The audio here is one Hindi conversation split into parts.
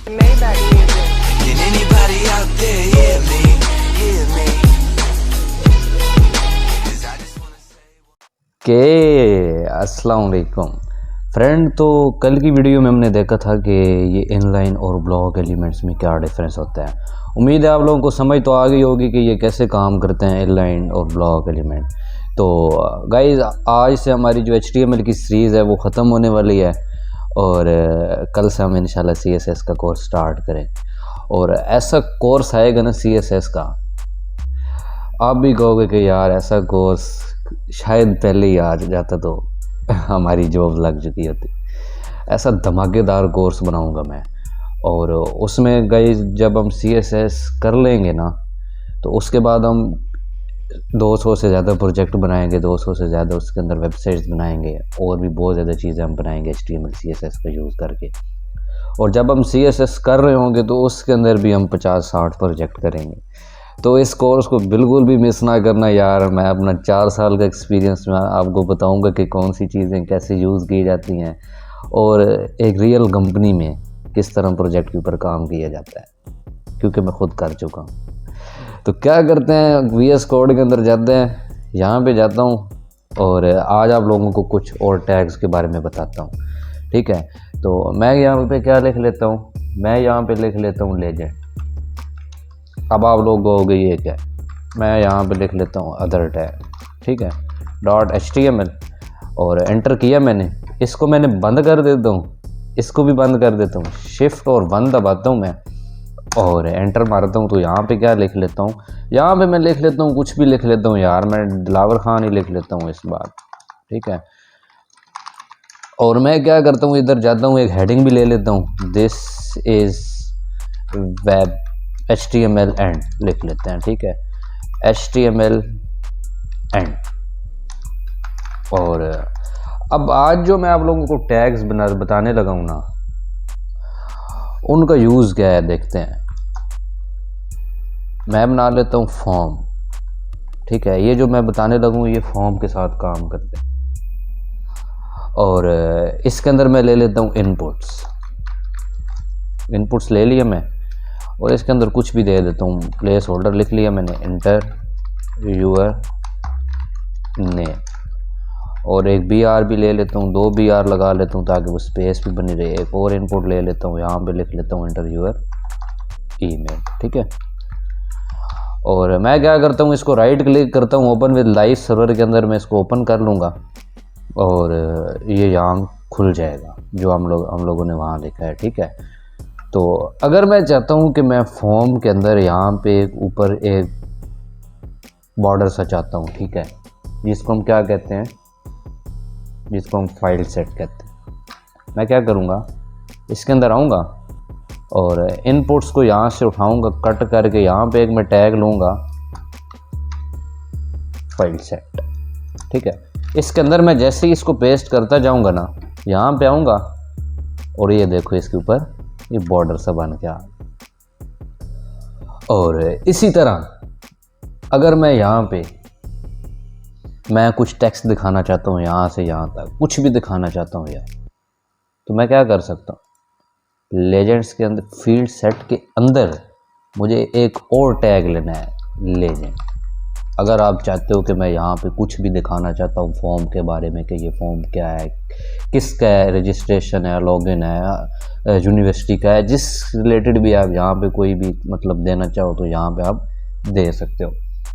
Maybach music. Can anybody out there hear me? Hear me? 'Cause I just wanna say अस्सलाम वालेकुम फ्रेंड। तो कल की वीडियो में हमने देखा था कि ये इनलाइन और ब्लॉक एलिमेंट्स में क्या डिफरेंस होता है। उम्मीद है आप लोगों को समझ तो आ गई होगी कि ये कैसे काम करते हैं इनलाइन और ब्लॉक एलिमेंट। तो गाइस आज से हमारी जो HTML की सीरीज़ है वो ख़त्म होने वाली है और कल से हम इंशाल्लाह CSS का कोर्स स्टार्ट करें। और ऐसा कोर्स आएगा ना CSS का, आप भी कहोगे कि यार ऐसा कोर्स शायद पहले ही आ जाता तो हमारी जॉब लग चुकी होती। ऐसा धमाकेदार कोर्स बनाऊंगा मैं। और उसमें गाइस जब हम CSS कर लेंगे ना तो उसके बाद हम 200 से ज़्यादा प्रोजेक्ट बनाएंगे, 200 से ज़्यादा उसके अंदर वेबसाइट्स बनाएंगे और भी बहुत ज़्यादा चीज़ें हम बनाएंगे HTML CSS का यूज़ करके। और जब हम CSS कर रहे होंगे तो उसके अंदर भी हम 50-60 प्रोजेक्ट करेंगे। तो इस कोर्स को बिल्कुल भी मिस ना करना यार। मैं अपना 4 साल का एक्सपीरियंस में आपको बताऊंगा कि कौन सी चीज़ें कैसे यूज़ की जाती हैं और एक रियल कंपनी में किस तरह प्रोजेक्ट के ऊपर काम किया जाता है, क्योंकि मैं खुद कर चुका हूँ। तो क्या करते हैं, VS कोड के अंदर जाते हैं, यहाँ पे जाता हूँ और आज आप लोगों को कुछ और टैग्स के बारे में बताता हूँ। ठीक है, तो मैं यहाँ पे क्या लिख लेता हूँ, मैं यहाँ पे लिख लेता हूँ लेजेंड। अब आप लोग कहोगे ये क्या है, मैं यहाँ पे लिख लेता हूँ अदर टैग। ठीक है, .html और एंटर किया मैंने। इसको मैंने बंद कर देता हूँ, इसको भी बंद कर देता हूँ, शिफ्ट और 1 दबाता हूँ मैं और एंटर मारता हूँ। तो यहाँ पे क्या लिख लेता हूँ, यहाँ पे मैं लिख लेता हूँ कुछ भी लिख लेता हूँ यार, मैं दिलावर खान ही लिख लेता हूँ इस बार। ठीक है, और मैं क्या करता हूँ, इधर जाता हूँ, एक हेडिंग भी ले लेता हूँ, this is web HTML and लिख लेते हैं। ठीक है, HTML एंड। और अब आज जो मैं आप लोगों को टैग्स बताने लगा हूँ ना, उनका यूज़ क्या है देखते हैं। मैं बना लेता हूँ फॉर्म। ठीक है, ये जो मैं बताने लगा हूँ ये फॉर्म के साथ काम करते हैं। और इसके अंदर मैं ले लेता हूँ इनपुट्स ले लिया मैं और इसके अंदर कुछ भी दे देता हूँ, प्लेस होल्डर लिख लिया मैंने, एंटर यूर नेम और एक BR भी ले लेता हूँ, 2 BR लगा लेता हूँ ताकि वो स्पेस भी बनी रहे। एक और इनपुट ले लेता हूँ, यहाँ पे लिख लेता हूँ एंटर यूर ईमेल। ठीक है, और मैं क्या करता हूँ, इसको राइट क्लिक करता हूँ, ओपन विद लाइव सर्वर के अंदर मैं इसको ओपन कर लूँगा और ये यहाँ खुल जाएगा जो हम लोगों ने वहाँ लिखा है। ठीक है, तो अगर मैं चाहता हूँ कि मैं फॉर्म के अंदर यहाँ पे ऊपर एक बॉर्डर सा चाहता हूँ, ठीक है, जिसको हम क्या कहते हैं, जिसको हम फाइल सेट कहते हैं, मैं क्या करूँगा, इसके अंदर आऊँगा और इनपुट्स को यहाँ से उठाऊँगा, कट करके यहाँ पे एक मैं टैग लूँगा फाइल सेट। ठीक है, इसके अंदर मैं जैसे ही इसको पेस्ट करता जाऊँगा ना, यहाँ पे आऊँगा और ये देखो इसके ऊपर ये बॉर्डर सा बन के आ। और इसी तरह अगर मैं यहाँ पे मैं कुछ टेक्स्ट दिखाना चाहता हूँ, यहाँ से यहाँ तक कुछ भी दिखाना चाहता हूँ यार, तो मैं क्या कर सकता हूँ, लेजेंड्स के अंदर फील्ड सेट के अंदर मुझे एक और टैग लेना है, लेजेंड। अगर आप चाहते हो कि मैं यहाँ पे कुछ भी दिखाना चाहता हूँ फॉर्म के बारे में कि ये फॉर्म क्या है, किसका है, रजिस्ट्रेशन है, लॉगिन है, यूनिवर्सिटी का है, जिस रिलेटेड भी आप यहाँ पे कोई भी मतलब देना चाहो तो यहाँ पे आप दे सकते हो।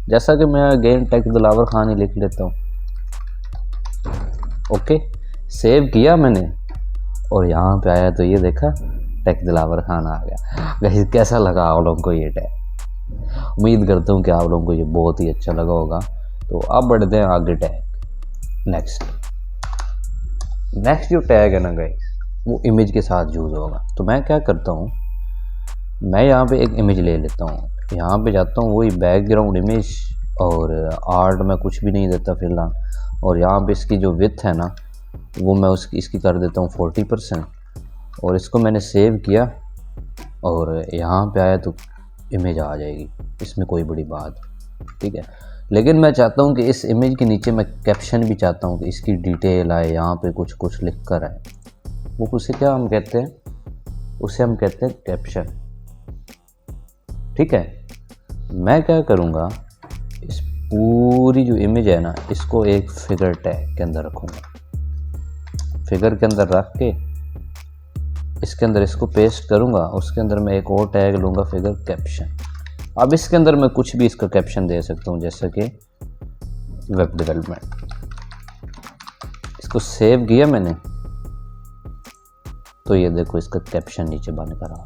जैसा कि मैं अगेन टेक दिलावर खान ही लिख लेता हूँ। ओके, सेव किया मैंने और यहाँ पे आया तो ये देखा टेक दिलावर खान आ गया। कैसा लगा आप लोगों को ये टैग? उम्मीद करता हूँ कि आप लोगों को ये बहुत ही अच्छा लगा होगा। तो अब बढ़ते हैं आगे टैग। नेक्स्ट जो टैग है ना गाइस, वो इमेज के साथ यूज़ होगा। तो मैं क्या करता हूँ, मैं यहाँ पे एक इमेज ले लेता हूँ, यहाँ पे जाता हूँ, वही बैकग्राउंड इमेज और आर्ट में कुछ भी नहीं देता फिलहाल। और यहाँ पे इसकी जो विड्थ है ना वो मैं इसकी कर देता हूँ 40% और इसको मैंने सेव किया और यहाँ पे आया तो इमेज आ जाएगी, इसमें कोई बड़ी बात। ठीक है, लेकिन मैं चाहता हूँ कि इस इमेज के नीचे मैं कैप्शन भी चाहता हूँ कि इसकी डिटेल आए, यहाँ पे कुछ लिख कर आए। वो उसे क्या हम कहते हैं, उसे हम कहते हैं कैप्शन। ठीक है, मैं क्या करूँगा, इस पूरी जो इमेज है ना, इसको एक फिगर टैग के अंदर रखूँगा। फिगर के अंदर रख के इसके अंदर इसको पेस्ट करूँगा। उसके अंदर मैं एक और टैग लूँगा, फिगर कैप्शन। अब इसके अंदर मैं कुछ भी इसका कैप्शन दे सकता हूँ, जैसे कि वेब डेवलपमेंट। इसको सेव किया मैंने, तो ये देखो इसका कैप्शन नीचे बन कर रहा।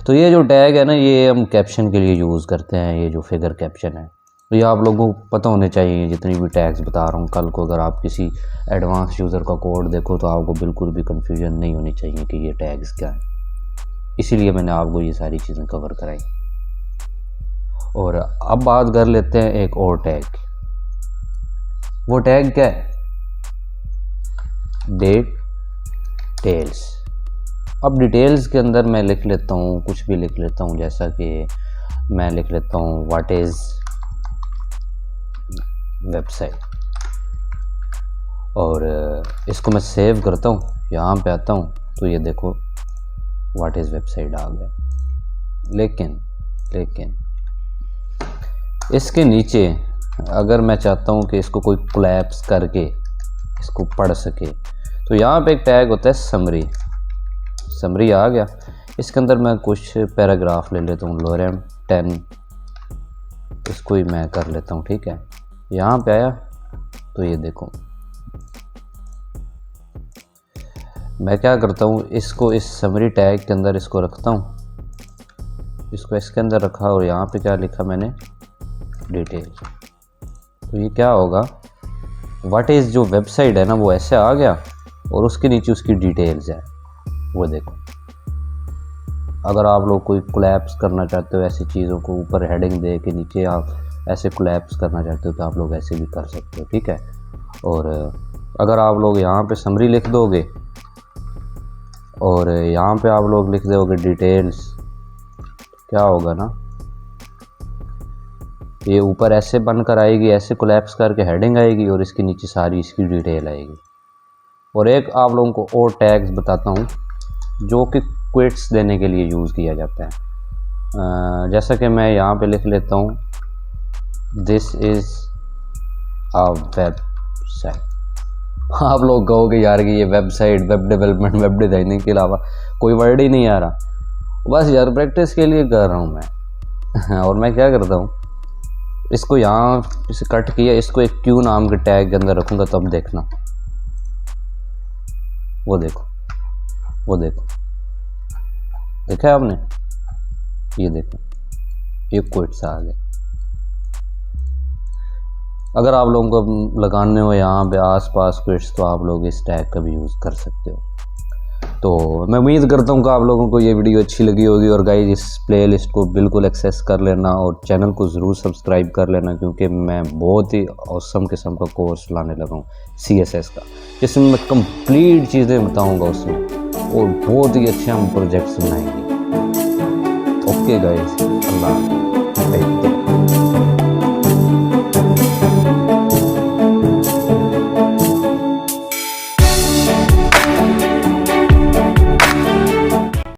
तो ये जो टैग है ना, ये हम कैप्शन के लिए यूज़ करते हैं। ये जो फिगर कैप्शन है, तो ये आप लोगों को पता होने चाहिए। जितनी भी टैग्स बता रहा हूँ, कल को अगर आप किसी एडवांस यूज़र का कोड देखो तो आपको बिल्कुल भी कंफ्यूजन नहीं होनी चाहिए कि ये टैग्स क्या है। इसीलिए मैंने आपको ये सारी चीज़ें कवर कराई। और अब बात कर लेते हैं एक और टैग। वो टैग क्या है? डिटेल्स। अब डिटेल्स के अंदर मैं लिख लेता हूँ, कुछ भी लिख लेता हूँ, जैसा कि मैं लिख लेता हूँ व्हाट इज़ वेबसाइट। और इसको मैं सेव करता हूँ, यहाँ पे आता हूँ, तो ये देखो व्हाट इज़ वेबसाइट आ गया। लेकिन इसके नीचे अगर मैं चाहता हूँ कि इसको कोई कोलैप्स करके इसको पढ़ सके, तो यहाँ पे एक टैग होता है समरी आ गया। इसके अंदर मैं कुछ पैराग्राफ ले लेता हूँ, लोरेम 10, इसको ही मैं कर लेता हूँ। ठीक है, यहाँ पे आया तो ये देखो मैं क्या करता हूँ, इसको इस समरी टैग के अंदर इसको रखता हूँ। इसको इसके अंदर रखा और यहाँ पे क्या लिखा मैंने, डिटेल। तो ये क्या होगा, व्हाट इज़ जो वेबसाइट है ना, वो ऐसे आ गया और उसके नीचे उसकी डिटेल्स है। वो देखो, अगर आप लोग कोई कोलैप्स करना चाहते हो ऐसी चीज़ों को, ऊपर हेडिंग दे के नीचे आप ऐसे कोलैप्स करना चाहते हो तो आप लोग ऐसे भी कर सकते हो। ठीक है, और अगर आप लोग यहाँ पे समरी लिख दोगे और यहाँ पे आप लोग लिख दोगे डिटेल्स, क्या होगा ना, ये ऊपर ऐसे बनकर आएगी, ऐसे कोलैप्स करके हेडिंग आएगी और इसके नीचे सारी इसकी डिटेल आएगी। और एक आप लोगों को और टैग्स बताता हूँ जो कि क्विट्स देने के लिए यूज़ किया जाता है। जैसा कि मैं यहाँ पे लिख लेता हूँ, दिस इज़ अ वेबसाइट। आप लोग कहोगे यार कि ये website, web development, web designing के अलावा कोई वर्ड ही नहीं आ रहा। बस यार प्रैक्टिस के लिए कर रहा हूँ मैं। और मैं क्या करता हूँ, इसको यहाँ इसे कट किया, इसको एक क्यू नाम के टैग के अंदर रखूँगा, तो अब देखना, वो देखो देखा है आपने, ये देखो ये क्विट्स आ गए। अगर आप लोगों को लगाने हो यहाँ पे आसपास क्विट्स, तो आप लोग इस टैग का भी यूज़ कर सकते हो। तो मैं उम्मीद करता हूँ कि आप लोगों को ये वीडियो अच्छी लगी होगी। और गाइस, इस प्लेलिस्ट को बिल्कुल एक्सेस कर लेना और चैनल को ज़रूर सब्सक्राइब कर लेना, क्योंकि मैं बहुत ही औसम किस्म का कोर्स लाने लगा हूँ CSS का, जिसमें मैं कंप्लीट चीज़ें बताऊँगा उसमें, और बहुत ही अच्छे हम प्रोजेक्ट्स बनाएंगे। ओके गाइस, अल्लाह।